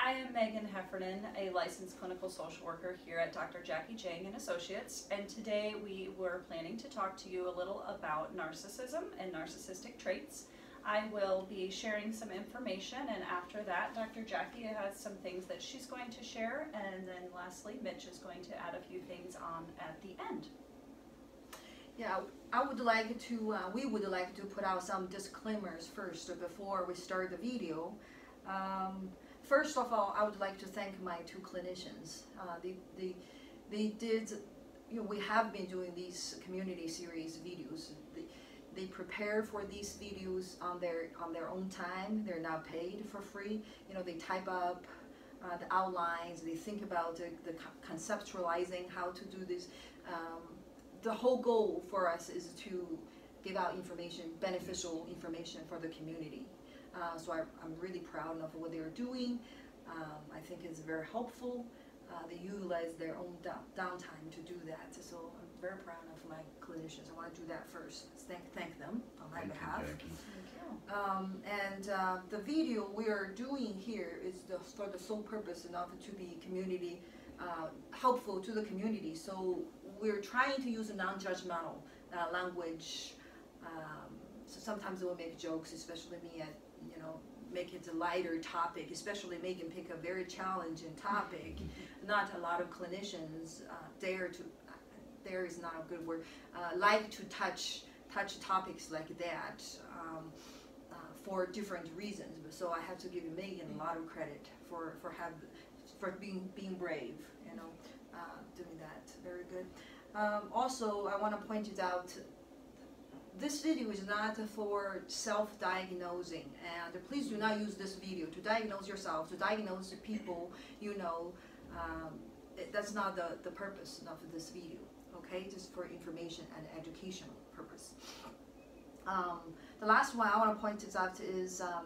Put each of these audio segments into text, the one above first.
I am Megan Heffernan, a licensed clinical social worker here at Dr. Jackie Jang and Associates, and today we were planning to talk to you a little about narcissism and narcissistic traits. I will be sharing some information, and after that Dr. Jackie has some things that she's going to share, and then lastly Mitch is going to add a few things on at the end. Yeah, I would like to, we would like to put out some disclaimers first before we start the video. First of all, I would like to thank my two clinicians. They did, you know, we have been doing these community series videos. They prepare for these videos on their own time. They're not paid for free. You know, they type up the outlines. They think about the conceptualizing how to do this. The whole goal for us is to give out information, beneficial information for the community. So I'm really proud of what they're doing. I think it's very helpful. They utilize their own downtime to do that. So I'm very proud of my clinicians. I want to do that first. Thank them on my behalf. Thank you. And the video we are doing here is for the sole purpose enough to be community helpful to the community. So we're trying to use a non-judgmental language. So sometimes we'll make jokes, especially me, you know, make it a lighter topic, especially Megan pick a very challenging topic. Not a lot of clinicians dare is not a good word, like to touch topics like that for different reasons. So I have to give Megan a lot of credit for being brave, you know, doing that. Very good. Also, I want to point it out, this video is not for self-diagnosing, and please do not use this video to diagnose yourself, to diagnose the people you know. That's not the purpose of this video, okay? Just for information and educational purpose. The last one I want to point out is, I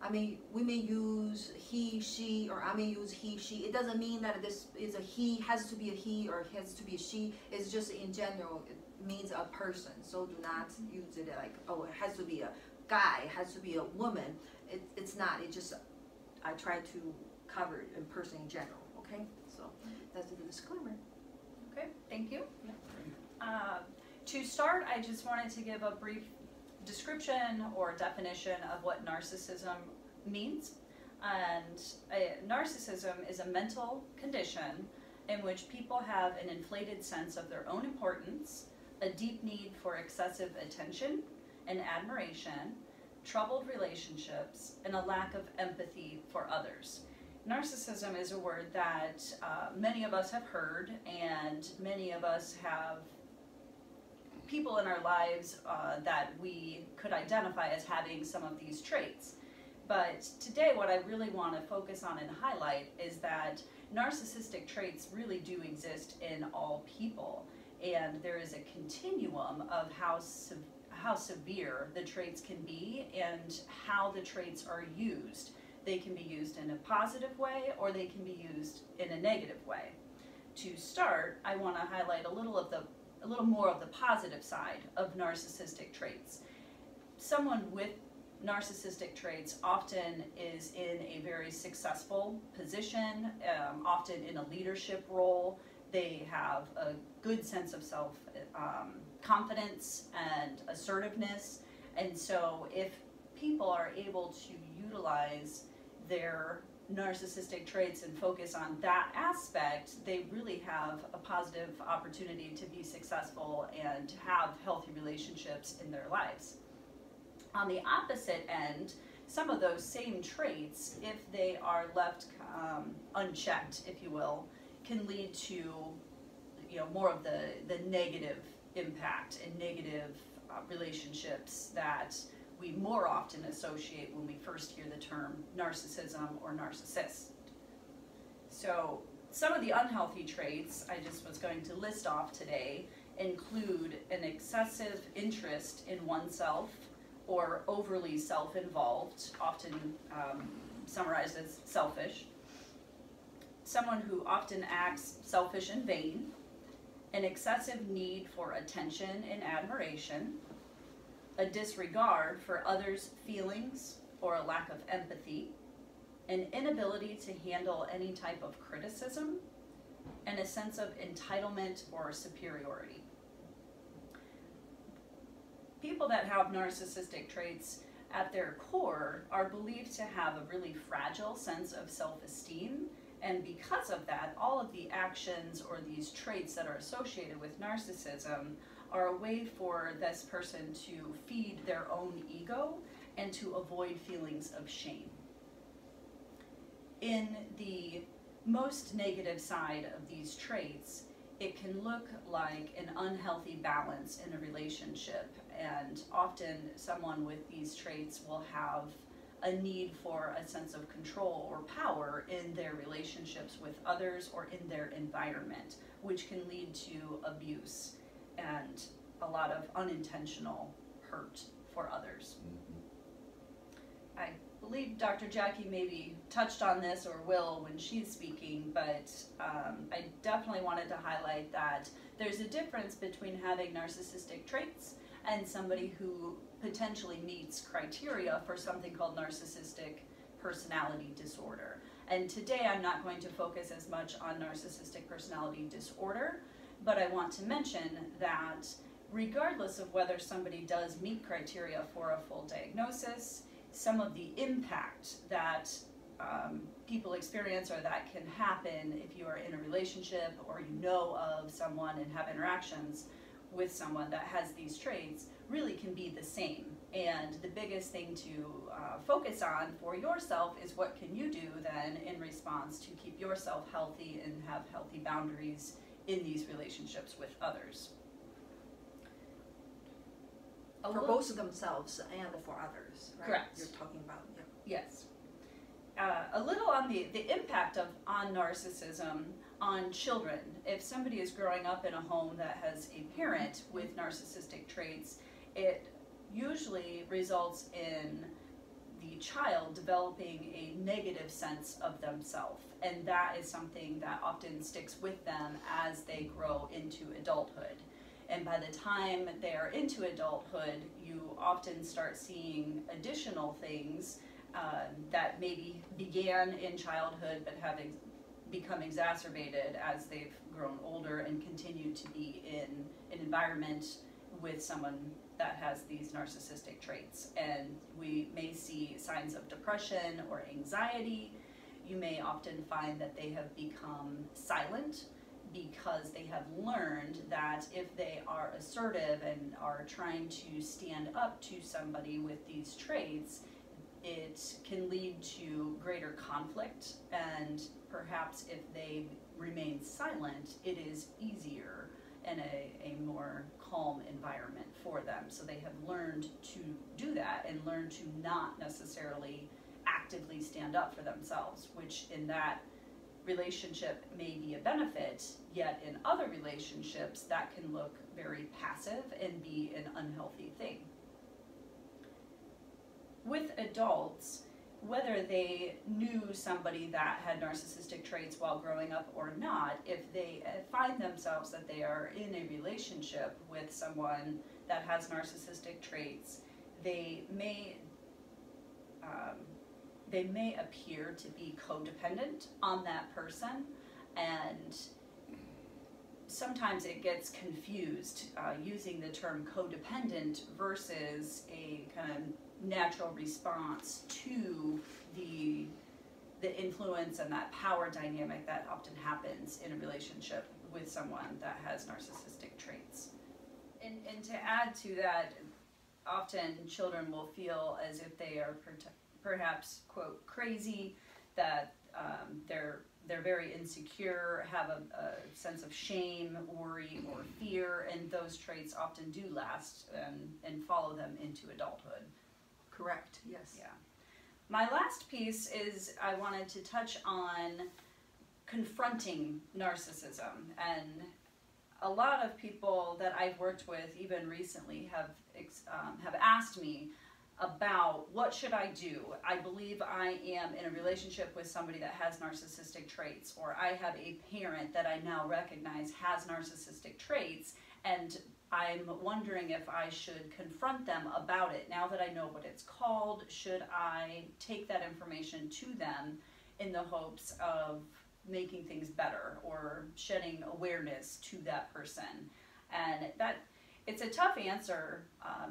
mean, we may use he, she, or I may use he, she. It doesn't mean that this is a he, has to be a he, or has to be a she. It's just in general, it means a person. So do not use it like, oh, it has to be a guy, it has to be a woman. It's not. It just, I try to cover it in person in general, okay? So that's the disclaimer. Okay, thank you. To start, I just wanted to give a brief description or definition of what narcissism means. And narcissism is a mental condition in which people have an inflated sense of their own importance, a deep need for excessive attention and admiration, troubled relationships, and a lack of empathy for others. Narcissism is a word that many of us have heard, and many of us have people in our lives that we could identify as having some of these traits. But today what I really want to focus on and highlight is that narcissistic traits really do exist in all people, and there is a continuum of how severe the traits can be and how the traits are used. They can be used in a positive way, or they can be used in a negative way. To start, I want to highlight a little more of the positive side of narcissistic traits. Someone with narcissistic traits often is in a very successful position, often in a leadership role. They have a good sense of self-confidence and assertiveness. And so if people are able to utilize their narcissistic traits and focus on that aspect, they really have a positive opportunity to be successful and to have healthy relationships in their lives. On the opposite end, some of those same traits, if they are left unchecked, if you will, can lead to, you know, more of the negative impact and negative relationships that we more often associate when we first hear the term narcissism or narcissist. So some of the unhealthy traits I just was going to list off today include an excessive interest in oneself or overly self-involved, often summarized as selfish. Someone who often acts selfish and vain, an excessive need for attention and admiration, a disregard for others' feelings or a lack of empathy, an inability to handle any type of criticism, and a sense of entitlement or superiority. People that have narcissistic traits at their core are believed to have a really fragile sense of self-esteem, and because of that, all of the actions or these traits that are associated with narcissism are a way for this person to feed their own ego and to avoid feelings of shame. In the most negative side of these traits, it can look like an unhealthy balance in a relationship, and often someone with these traits will have a need for a sense of control or power in their relationships with others or in their environment, which can lead to abuse and a lot of unintentional hurt for others. I believe Dr. Jackie maybe touched on this, or will when she's speaking, but I definitely wanted to highlight that there's a difference between having narcissistic traits and somebody who potentially meets criteria for something called narcissistic personality disorder. And today I'm not going to focus as much on narcissistic personality disorder, but I want to mention that regardless of whether somebody does meet criteria for a full diagnosis, some of the impact that people experience or that can happen if you are in a relationship or you know of someone and have interactions with someone that has these traits really can be the same. And the biggest thing to focus on for yourself is what can you do then in response to keep yourself healthy and have healthy boundaries in these relationships with others. For both of themselves and for others, right? Correct. You're talking about, yeah. Yes. A little on the impact on narcissism on children. If somebody is growing up in a home that has a parent with narcissistic traits, it usually results in the child developing a negative sense of themselves, and that is something that often sticks with them as they grow into adulthood. And by the time they are into adulthood, you often start seeing additional things that maybe began in childhood but have become exacerbated as they've grown older and continue to be in an environment with someone that has these narcissistic traits. And we may see signs of depression or anxiety. You may often find that they have become silent because they have learned that if they are assertive and are trying to stand up to somebody with these traits, it can lead to greater conflict, and perhaps if they remain silent, it is easier and a more calm environment for them. So they have learned to do that and learned to not necessarily actively stand up for themselves, which in that relationship may be a benefit, yet in other relationships that can look very passive and be an unhealthy thing. With adults, whether they knew somebody that had narcissistic traits while growing up or not, if they find themselves that they are in a relationship with someone that has narcissistic traits, they may appear to be codependent on that person, and sometimes it gets confused using the term codependent versus a kind of natural response to the influence and that power dynamic that often happens in a relationship with someone that has narcissistic traits. And to add to that, often children will feel as if they are perhaps, quote, crazy, that they're very insecure, have a sense of shame, worry, or fear, and those traits often do last and follow them into adulthood. Correct, yes. Yeah. My last piece is I wanted to touch on confronting narcissism, and a lot of people that I've worked with, even recently, have asked me about what should I do. I believe I am in a relationship with somebody that has narcissistic traits, or I have a parent that I now recognize has narcissistic traits, and I'm wondering if I should confront them about it. Now that I know what it's called, should I take that information to them in the hopes of making things better or shedding awareness to that person? And it's a tough answer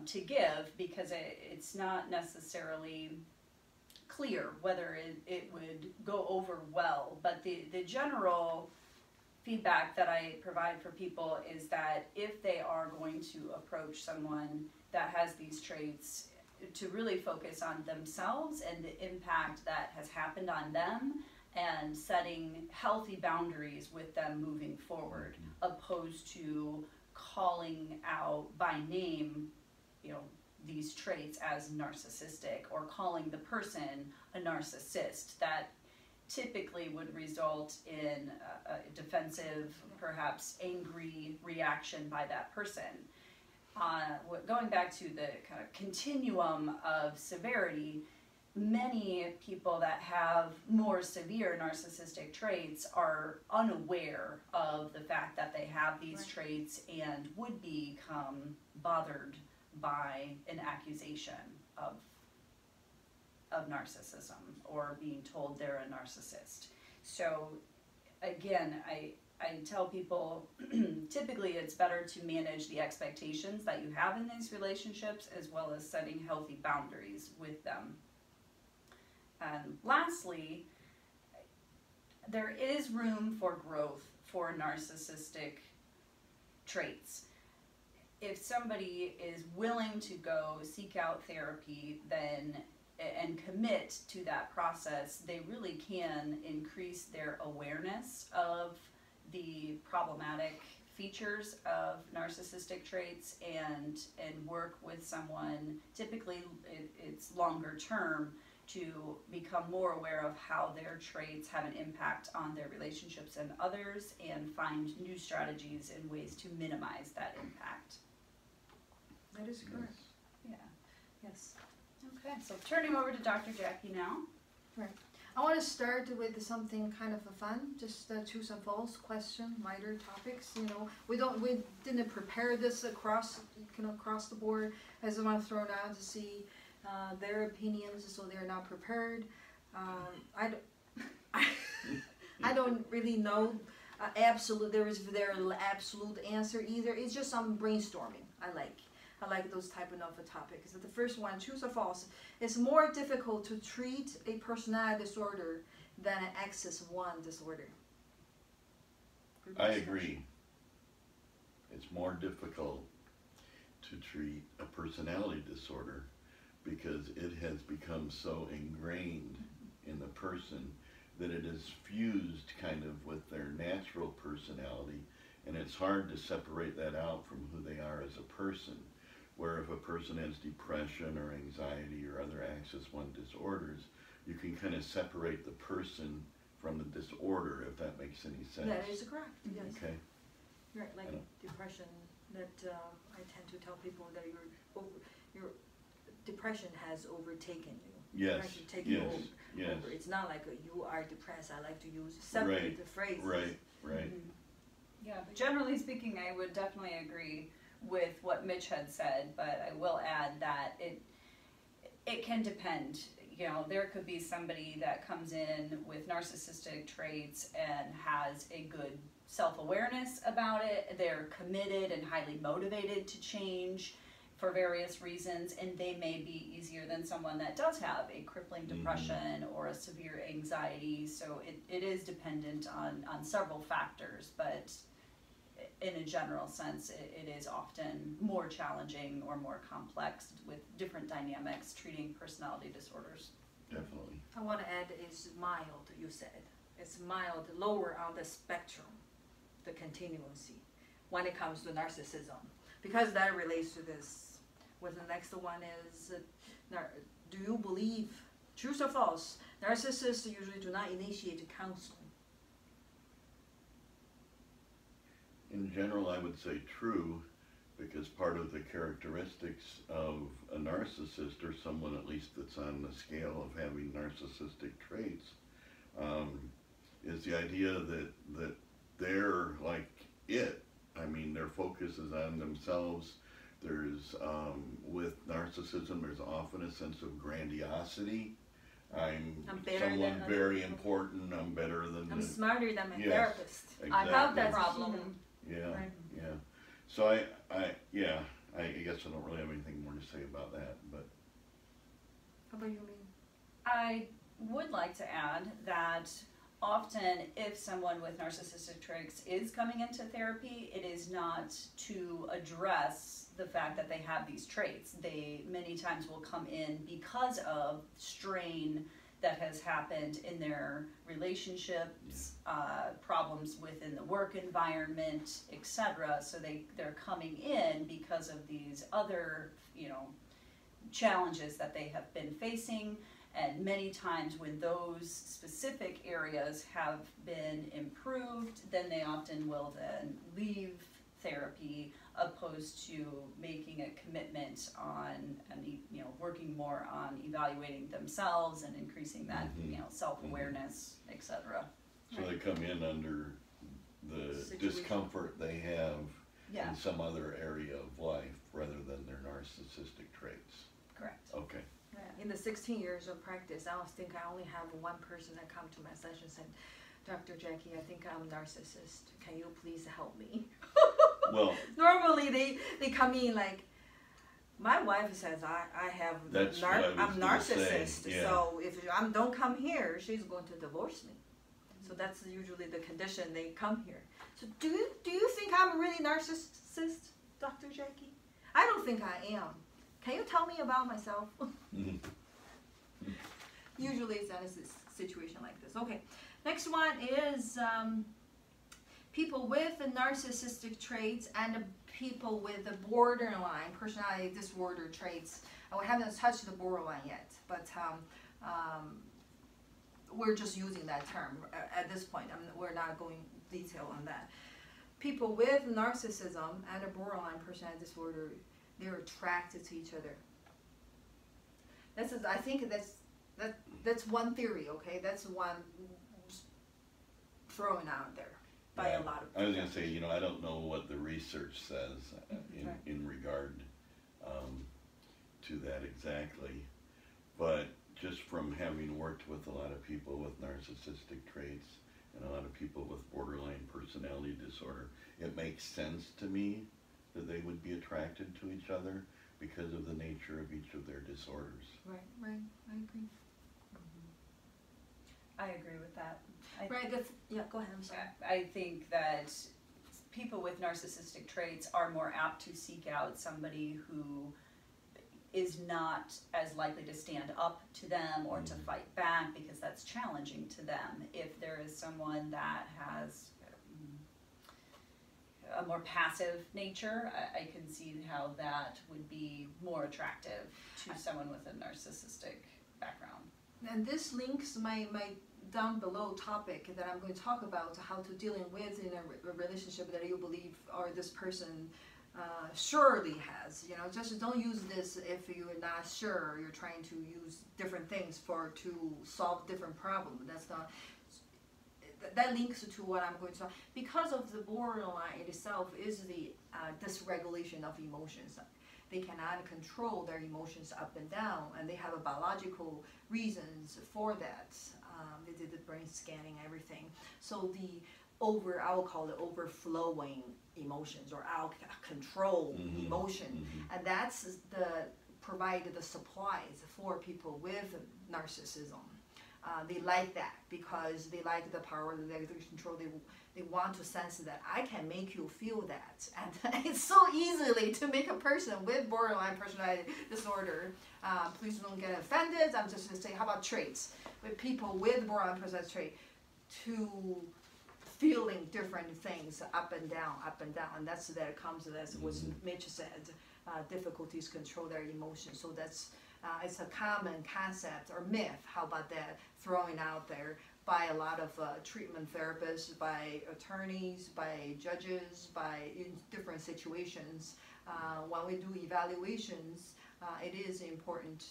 to give, because it's not necessarily clear whether it would go over well. But the general feedback that I provide for people is that if they are going to approach someone that has these traits, to really focus on themselves and the impact that has happened on them, and setting healthy boundaries with them moving forward, opposed to calling out by name, these traits as narcissistic, or calling the person a narcissist. That typically would result in a defensive, perhaps angry reaction by that person. Going back to the kind of continuum of severity, many people that have more severe narcissistic traits are unaware of the fact that they have these traits, and would become bothered by an accusation of narcissism, or being told they're a narcissist. So again, I tell people typically it's better to manage the expectations that you have in these relationships, as well as setting healthy boundaries with them. And lastly, there is room for growth for narcissistic traits. If somebody is willing to go seek out therapy, then and commit to that process, they really can increase their awareness of the problematic features of narcissistic traits, and work with someone. Typically it's longer term, to become more aware of how their traits have an impact on their relationships and others, and find new strategies and ways to minimize that impact. That is correct. Yeah. Yes. Okay, so turning over to Dr. Jackie now. Right. I want to start with something kind of fun, just true and false question, lighter topics. We didn't prepare this across the board. I just want to throw it out to see their opinions, so they're not prepared. I don't really know their absolute answer either. It's just some brainstorming. I like those type of topics. The first one, true or false, it's more difficult to treat a personality disorder than an axis 1 disorder. I agree. It's more difficult to treat a personality disorder because it has become so ingrained in the person that it is fused kind of with their natural personality, and it's hard to separate that out from who they are as a person. Where if a person has depression or anxiety or other axis 1 disorders, you can kind of separate the person from the disorder, if that makes any sense. That is correct, yes. Okay. Right, like depression, that I tend to tell people that your depression has overtaken you. Yes, Over. yes. It's not like you are depressed. I like to use separate the phrases. Right. Yeah, but generally speaking, I would definitely agree with what Mitch had said, but I will add that it can depend. There could be somebody that comes in with narcissistic traits and has a good self-awareness about it. They're committed and highly motivated to change for various reasons, and they may be easier than someone that does have a crippling depression or a severe anxiety. So it is dependent on several factors, but in a general sense, it is often more challenging or more complex with different dynamics treating personality disorders. Definitely. I want to add is mild, you said. It's mild, lower on the spectrum, the continuancy, when it comes to narcissism. Because that relates to this. What the next one is, do you believe, true or false, narcissists usually do not initiate counseling? In general, I would say true, because part of the characteristics of a narcissist, or someone at least that's on the scale of having narcissistic traits, is the idea that they're like it, I mean, their focus is on themselves. There's, with narcissism, there's often a sense of grandiosity. I'm better someone than very other people. important. I'm better than I'm the, smarter than my Yes. therapist. I have that exactly. problem. Yeah, Right. yeah. So I guess I don't really have anything more to say about that, but How about you, Min? I would like to add that often if someone with narcissistic traits is coming into therapy, it is not to address the fact that they have these traits. They many times will come in because of strain that has happened in their relationships, problems within the work environment, etc. So they're coming in because of these other, challenges that they have been facing. And many times when those specific areas have been improved, then they often will then leave therapy, opposed to making a commitment on and working more on evaluating themselves and increasing that self-awareness, etc. so they come in under the Situation. discomfort they have Yeah, in some other area of life rather than their narcissistic traits. correct. Okay. In the 16 years of practice, I think I only have one person that come to my session and said, Dr. Jackie, I think I'm a narcissist. Can you please help me? Well, Normally they come in like, my wife says I have That's what I was I'm gonna narcissist. say, yeah. So if I don't come here, she's going to divorce me. So that's usually the condition they come here. So do you think I'm really narcissist, Dr. Jackie? I don't think I am. Can you tell me about myself? mhm. Usually it's in a situation like this. Okay, next one is people with the narcissistic traits and people with the borderline personality disorder traits. We haven't touched the borderline yet, but we're just using that term at this point. We're not going detail on that. People with narcissism and a borderline personality disorder, they're attracted to each other. I think that's one theory, okay? That's one thrown out there by a lot of people. I was going to say, I don't know what the research says in regard to that exactly, but just from having worked with a lot of people with narcissistic traits and a lot of people with borderline personality disorder, it makes sense to me that they would be attracted to each other because of the nature of each of their disorders. Right, I agree. I agree with that. Go ahead, I'm sorry. I think that people with narcissistic traits are more apt to seek out somebody who is not as likely to stand up to them or to fight back, because that's challenging to them. If there is someone that has a more passive nature, I can see how that would be more attractive to someone with a narcissistic background. And this links my down below topic that I'm going to talk about, how to dealing with in a relationship that you believe or this person surely has. Just don't use this if you're not sure. You're trying to use different things to solve different problems. That's not. That links to what I'm going to talk. Because of the borderline itself is the dysregulation of emotions. They cannot control their emotions up and down, and they have a biological reasons for that. They did the brain scanning, everything. So I will call it overflowing emotions or out of control emotion, and that's provided the supplies for people with narcissism. They like that because they like the power, they like the control. They want to sense that I can make you feel that, and it's so easily to make a person with borderline personality disorder. Please don't get offended. I'm just going to say, how about traits? With people with borderline personality trait, to feeling different things up and down, and that's that it comes. That's what Mitch said. Difficulties control their emotions. So that's. It's a common concept or myth, how about that, throwing out there by a lot of treatment therapists, by attorneys, by judges, in different situations. When we do evaluations, it is important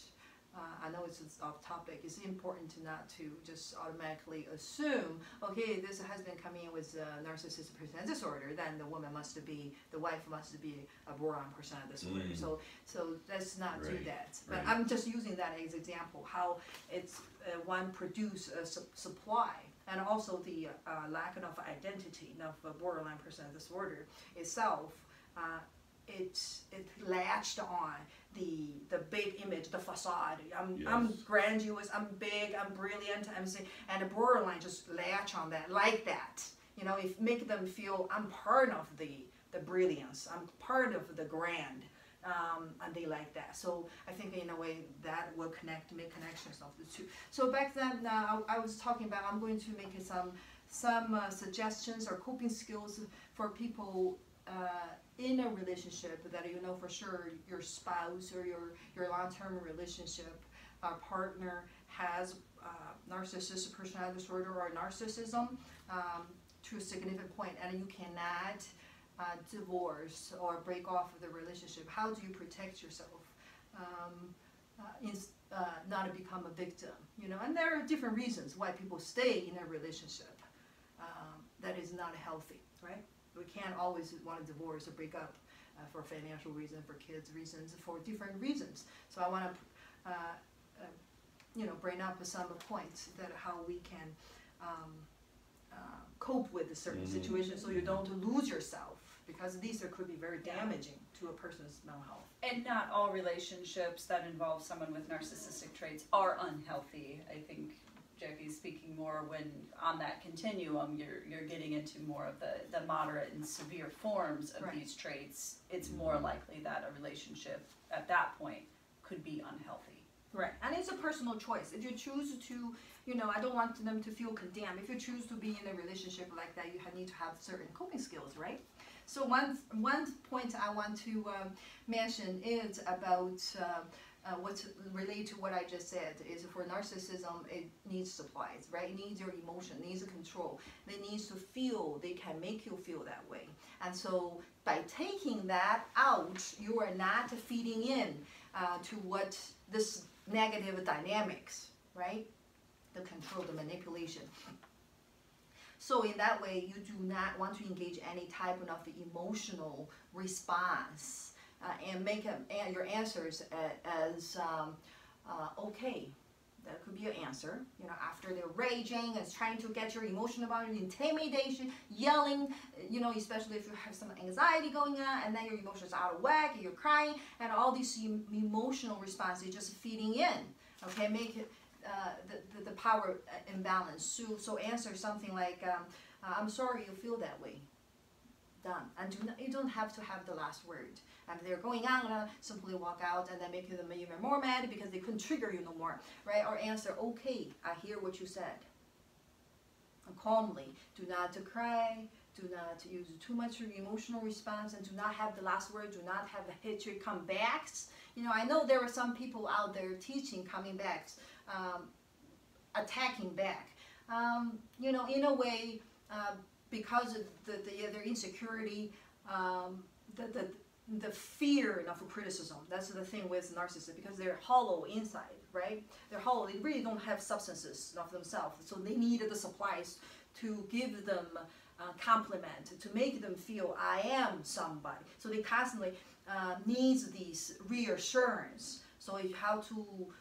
I know it's off topic. It's important to not to just automatically assume, okay, this husband coming in with narcissistic personality disorder, then the wife must be a borderline personality disorder. So let's not do that. But I'm just using that as example, how it's one produce a supply, and also the lack of identity of borderline personality disorder itself. It latched on the big image, the facade. I'm grandiose, I'm big, I'm brilliant, and the borderline just latch on that like that. You know, if make them feel I'm part of the brilliance, I'm part of the grand, and they like that. So I think in a way that will make connections of the two. So back then, I was talking about I'm going to make some suggestions or coping skills for people in a relationship that you know for sure your spouse or your long-term relationship partner has narcissistic personality disorder or narcissism to a significant point, and you cannot divorce or break off of the relationship. How do you protect yourself not to become a victim? You know, and there are different reasons why people stay in a relationship that is not healthy, right? We can't always want to divorce or break up for financial reasons, for kids reasons, for different reasons. So I want to, bring up some points that how we can cope with a certain situation, so you don't lose yourself, because these could be very damaging to a person's mental health. And not all relationships that involve someone with narcissistic traits are unhealthy. I think Jackie's speaking more when on that continuum you're getting into more of the moderate and severe forms of these traits. It's more likely that a relationship at that point could be unhealthy. Right, and it's a personal choice. If you choose to, I don't want them to feel condemned. If you choose to be in a relationship like that, you need to have certain coping skills, right? So one point I want to mention is about what's related to what I just said is for narcissism, it needs supplies, right? It needs your emotion, it needs control. It needs to feel, they can make you feel that way. And so by taking that out, you are not feeding in to what this negative dynamics, right? The control, the manipulation. So in that way, you do not want to engage any type of emotional response. And make your answers as okay. That could be an answer. After they're raging and trying to get your emotion about it, intimidation, yelling. Especially if you have some anxiety going on, and then your emotions are out of whack, and you're crying, and all these emotional responses just feeding in. Okay, make it the power imbalance. So answer something like, "I'm sorry you feel that way." Done. And you don't have to have the last word. And they're going on, simply walk out and then make them even more mad because they couldn't trigger you no more, right? Or answer, okay, I hear what you said. And calmly, do not cry, do not use too much emotional response, and do not have the last word, do not have the hatred comebacks. I know there are some people out there teaching comebacks, attacking back. In a way, because of their insecurity, the fear of criticism. That's the thing with narcissists, because they're hollow inside, right? They're hollow. They really don't have substances of themselves, so they need the supplies to give them compliment, to make them feel I am somebody. So they constantly needs these reassurance. So if how to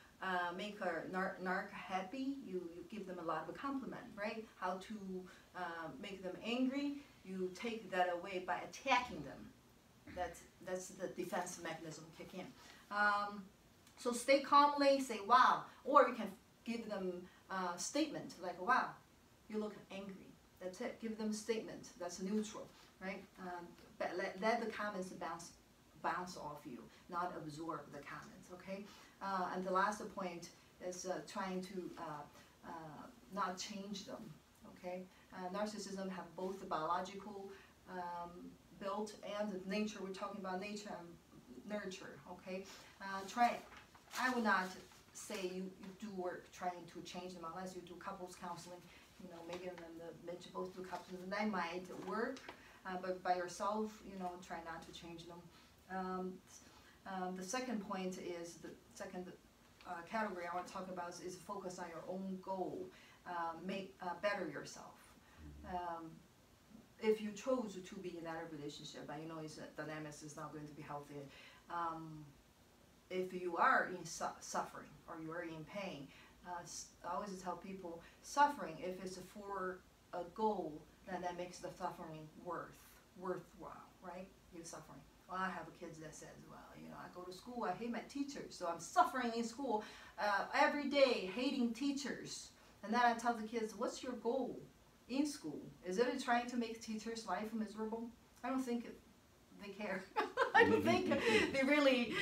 make a narc happy, you give them a lot of compliment, right? How to make them angry, you take that away by attacking them. That's the defense mechanism kick in. So stay calmly, say wow, or you can give them a statement like wow, you look angry. That's it. Give them a statement that's neutral, right? But let the comments bounce off you, not absorb the comments. Okay. And the last point is trying to not change them. Okay. Narcissism have both the biological built and the nature. We're talking about nature and nurture. Okay. I would not say you do work trying to change them unless you do couples counseling. Maybe Mitch both do couples, and that might work. But by yourself, try not to change them. The second point is the second category I want to talk about is focus on your own goal, make better yourself. If you chose to be in that relationship, and you know it's dynamics is not going to be healthy. If you are in suffering or you are in pain, I always tell people suffering, if it's for a goal, then that makes the suffering worthwhile, right? You're suffering. Well, I have kids that says, well, you know, I go to school, I hate my teachers, so I'm suffering in school every day, hating teachers. And then I tell the kids, what's your goal in school? Is it trying to make teachers' life miserable? I don't think they care. I don't think they really,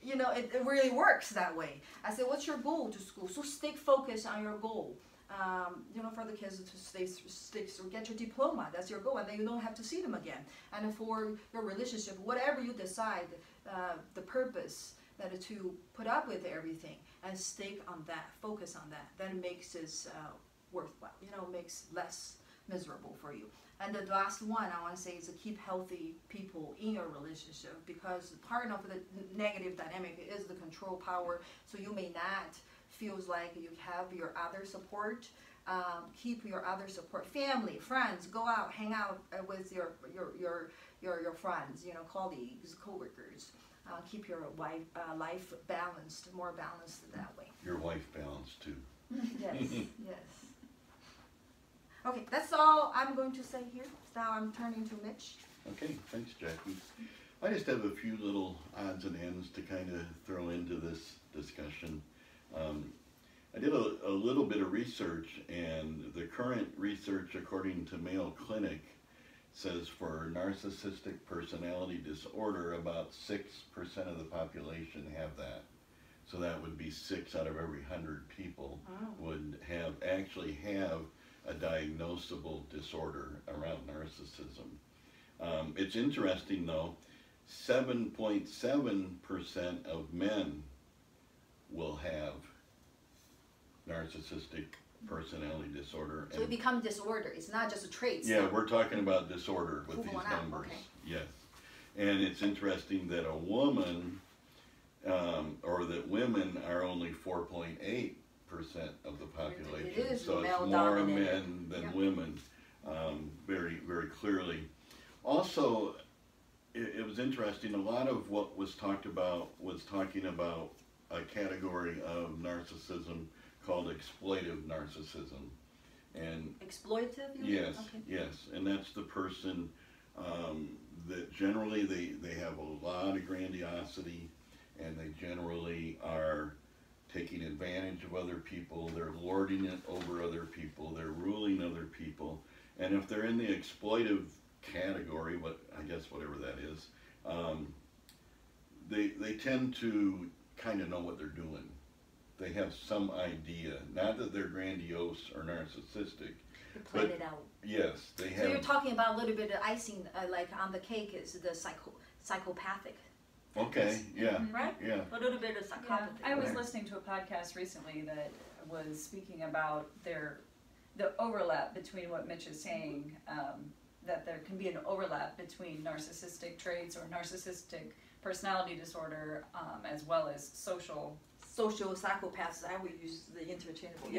you know, it really works that way. I said, what's your goal to school? So stay focused on your goal. You know, for the kids to stay, get your diploma, that's your goal, and then you don't have to see them again. And for your relationship, whatever you decide, the purpose that to put up with everything and stick on that, focus on that, then makes it worthwhile, you know, makes less miserable for you. And the last one I want to say is to keep healthy people in your relationship, because part of the negative dynamic is the control power, so you may not feels like you have your other support. Keep your other support, family, friends, go out, hang out with your friends, you know, colleagues, co-workers. Keep your life balanced, more balanced that way. Your wife balanced too. Yes, yes. Okay, that's all I'm going to say here. Now I'm turning to Mitch. Okay, thanks, Jackie. I just have a few little odds and ends to kind of throw into this discussion. I did a little bit of research, and the current research, according to Mayo Clinic, says for narcissistic personality disorder, about 6% of the population have that. So that would be 6 out of every 100 people would actually have a diagnosable disorder around narcissism. It's interesting though, 7.7% of men will have narcissistic personality disorder. So it becomes disorder. It's not just a trait. Yeah, we're talking about disorder with these numbers. Okay. Yes. And it's interesting that a woman, or that women are only 4.8% of the population. It is so male it's more dominated. men than women, very, very clearly. Also, it was interesting, a lot of what was talked about was talking about a category of narcissism called exploitive narcissism. And exploitive? Yes, okay. Yes, and that's the person that generally they have a lot of grandiosity, and they generally are taking advantage of other people, they're lording it over other people, they're ruling other people, and if they're in the exploitive category, whatever that is, they tend to kind of know what they're doing. They have some idea, not that they're grandiose or narcissistic. You plan it out. Yes, they have. So you're talking about a little bit of icing, like on the cake is the psychopathic. Okay, yeah. Right? Yeah. A little bit of psychopathy. I was listening to a podcast recently that was speaking about the overlap between what Mitch is saying, that there can be an overlap between narcissistic traits or narcissistic personality disorder, as well as social psychopaths. I would use the interchangeable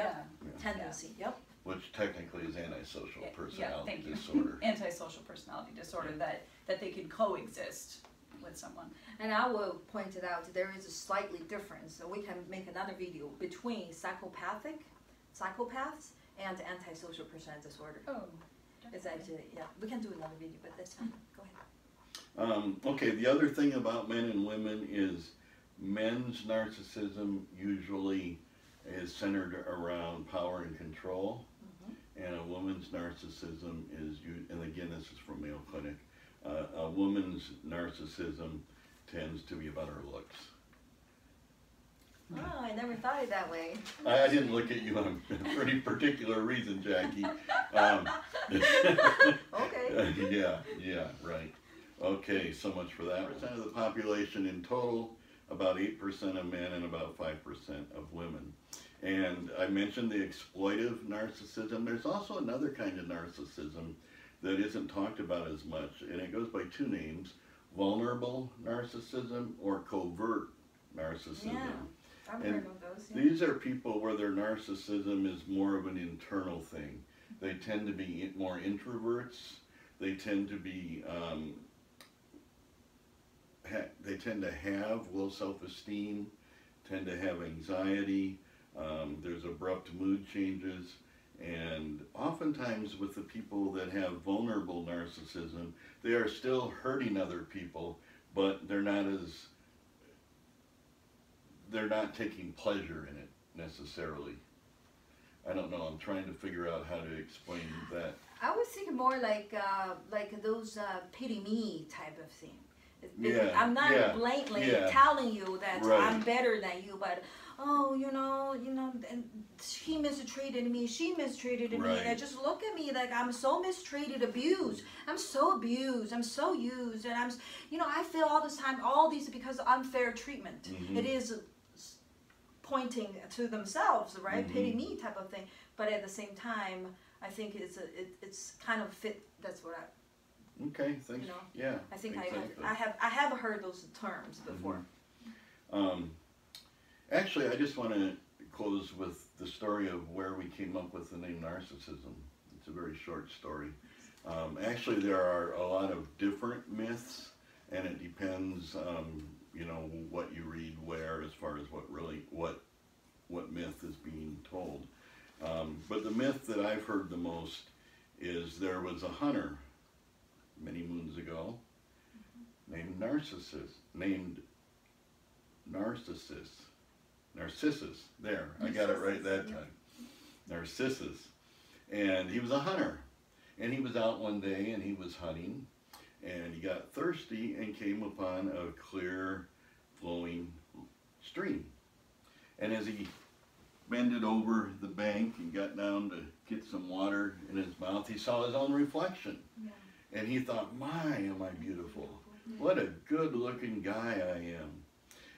tendency. Yeah. Yep. Which technically is antisocial personality thank you. disorder. Antisocial personality disorder, that they can coexist with someone. And I will point it out, there is a slightly difference. So we can make another video between psychopaths and antisocial personality disorder. Oh, it's actually, we can do another video, but that's fine. Go ahead. Okay, the other thing about men and women is men's narcissism usually is centered around power and control, and a woman's narcissism is, and again this is from Mayo Clinic, a woman's narcissism tends to be about her looks. Oh, I never thought it that way. I didn't look at you on a pretty particular reason, Jackie. Okay. Yeah, right. Okay, so much for that. Percent of the population in total, about 8% of men and about 5% of women. And I mentioned the exploitive narcissism. There's also another kind of narcissism that isn't talked about as much, and it goes by 2 names: vulnerable narcissism or covert narcissism. Yeah. I've And heard of those. Yeah. these are people where their narcissism is more of an internal thing. They tend to be more introverts. They tend to be, they tend to have low self-esteem, tend to have anxiety. There's abrupt mood changes. And oftentimes with the people that have vulnerable narcissism, they are still hurting other people, but they're not taking pleasure in it necessarily. I don't know, I'm trying to figure out how to explain that. I was thinking more like those pity me type of thing. Yeah, I'm not yeah, blatantly yeah. telling you that Right. I'm better than you, but oh, you know, and he mistreated me, she mistreated me, Right. and just look at me like I'm so mistreated, abused. I'm so abused. I'm so used, and I feel all this time, all these because of unfair treatment. Mhm. It is pointing to themselves, right? Mhm. Pity me type of thing. But at the same time, I think it's kind of fit. That's what Okay, thanks. You know, Yeah. I think exactly. I have heard those terms before. Actually, I just want to close with the story of where we came up with the name Narcissism. It's a very short story. Actually, there are a lot of different myths, and it depends, what you read where, as far as what myth is being told. But the myth that I've heard the most is there was a hunter many moons ago named Narcissus. Narcissus. There, I got it right that time. Narcissus. And he was a hunter. And he was out one day and he was hunting. And he got thirsty and came upon a clear, flowing stream. And as he bended over the bank and got down to get some water in his mouth, he saw his own reflection. Yeah. And he thought, my, am I beautiful. What a good-looking guy I am.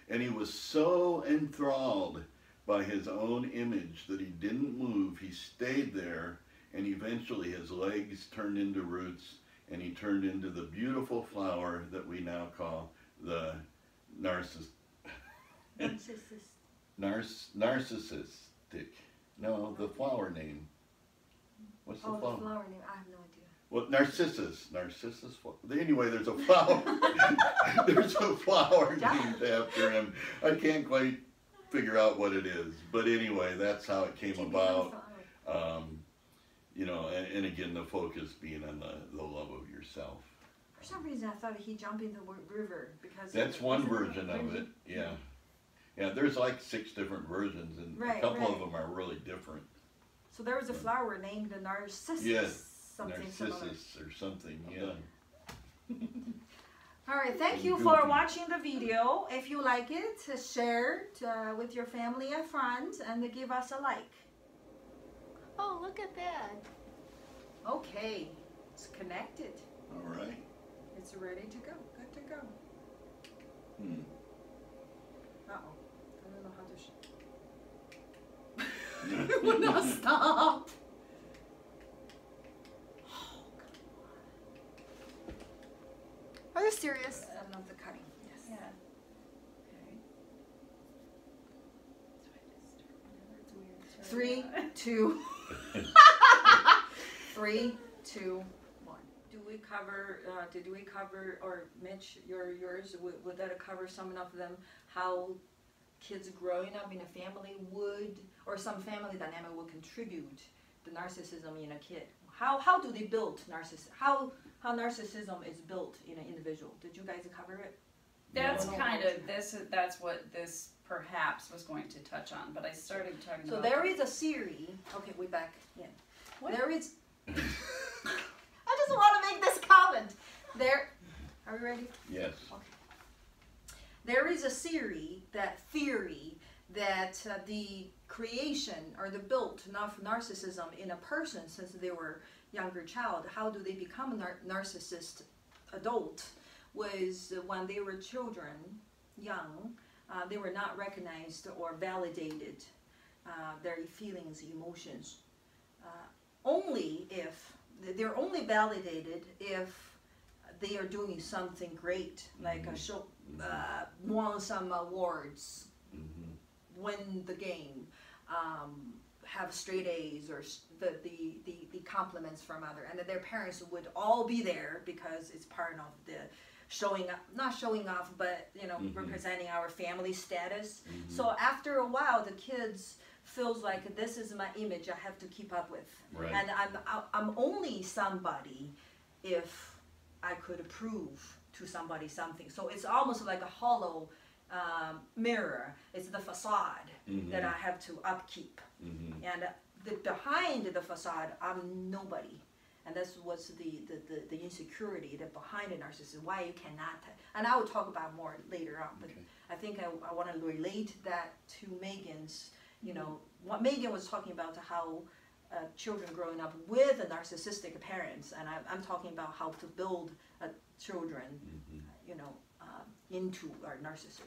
And he was so enthralled by his own image that he didn't move. He stayed there, and eventually his legs turned into roots, and he turned into the beautiful flower that we now call the Narcissistic. No, the flower name. What's the flower? Oh, the flower name. I have no idea. Well, Narcissus. Anyway, there's a flower. There's a flower named after him. I can't quite figure out what it is, but anyway, that's how it came about. And again, the focus being on the love of yourself. For some reason, I thought he jumped in the river because. That's one version of it. Yeah, yeah. There's like 6 different versions, and a couple of them are really different. So there was a flower named the Narcissus. Yes. Something Narcissus or something, yeah. All right, thank you for watching the video. If you like it, share it with your family and friends, and give us a like. Oh, look at that. Okay, it's connected. All right. It's ready to go. Good to go. Uh-oh. I don't know how to No, stop. Are you serious? I love the cutting. Yes. Yeah. Okay. 3, 2. 3, 2, 1. Did we cover, or Mitch, yours, would that cover some of them, how kids growing up in a family would, or some family dynamic would contribute the narcissism in a kid? How do they build narcissism? How narcissism is built in an individual? Did you guys cover it? That's that's what this perhaps was going to touch on, but I started talking about. So there is a series. Okay, we're back in. What? There is. I just want to make this comment. Are we ready? Yes. Okay. There is a theory that the creation or the built of narcissism in a person since they were younger child, how do they become a narcissist adult, was when they were children, young, they were not recognized or validated their feelings, emotions. They're only validated if they are doing something great, like won some awards. win the game, have straight A's or the compliments from other, and that their parents would all be there because it's part of the showing up, not showing off, but representing our family status. So after a while, the kids feels like this is my image I have to keep up with, Right. and I'm only somebody if I could prove to somebody something. So it's almost like a hollow mirror. It's the facade that I have to upkeep, and behind the facade, I'm nobody. And that's what's the insecurity that behind the narcissism, why you cannot, and I will talk about more later on, but Okay. I think I want to relate that to Megan's, what Megan was talking about, how children growing up with a narcissistic parents, and I'm talking about how to build children, into our narcissism.